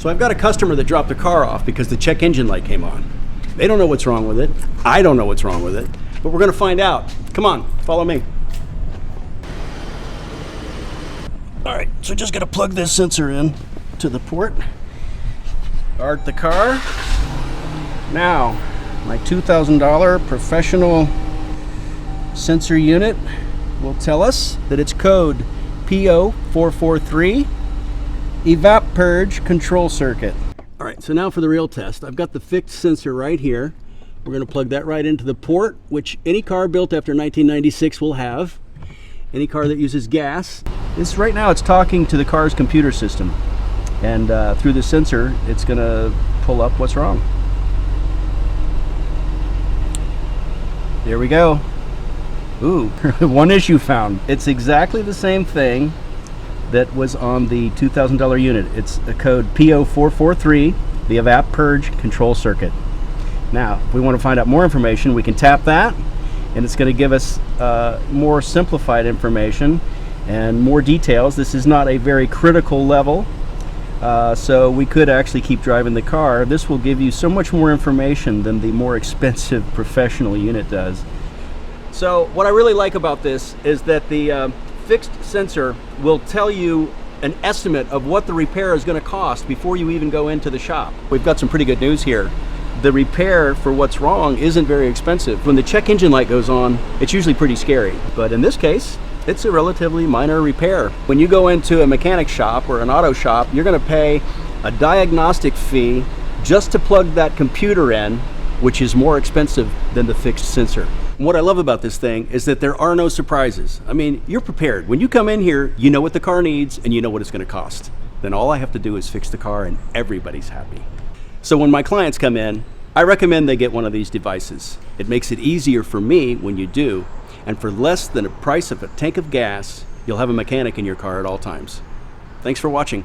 So I've got a customer that dropped the car off because the check engine light came on. They don't know what's wrong with it. I don't know what's wrong with it, but we're gonna find out. Come on, follow me. All right, so just gotta plug this sensor in to the port. Start the car. Now, my $2,000 professional sensor unit will tell us that it's code P0443 evap purge control circuit. All right, so now for the real test. I've got the fixed sensor right here. We're gonna plug that right into the port, which any car built after 1996 will have. Any car that uses gas. This right now, it's talking to the car's computer system. And through the sensor, it's gonna pull up what's wrong. There we go. Ooh, one issue found. It's exactly the same thing that was on the $2,000 unit. It's a code P0443, the evap purge control circuit. Now, if we want to find out more information, we can tap that, and it's going to give us more simplified information and more details. This is not a very critical level, so we could actually keep driving the car. This will give you so much more information than the more expensive professional unit does. So what I really like about this is that the fixed sensor will tell you an estimate of what the repair is going to cost before you even go into the shop. We've got some pretty good news here. The repair for what's wrong isn't very expensive. When the check engine light goes on, it's usually pretty scary. But in this case, it's a relatively minor repair. When you go into a mechanic shop or an auto shop, you're going to pay a diagnostic fee just to plug that computer in, which is more expensive than the fixed sensor. What I love about this thing is that there are no surprises. I mean, you're prepared. When you come in here, you know what the car needs and you know what it's going to cost. Then all I have to do is fix the car and everybody's happy. So when my clients come in, I recommend they get one of these devices. It makes it easier for me when you do, and for less than the price of a tank of gas, you'll have a mechanic in your car at all times. Thanks for watching.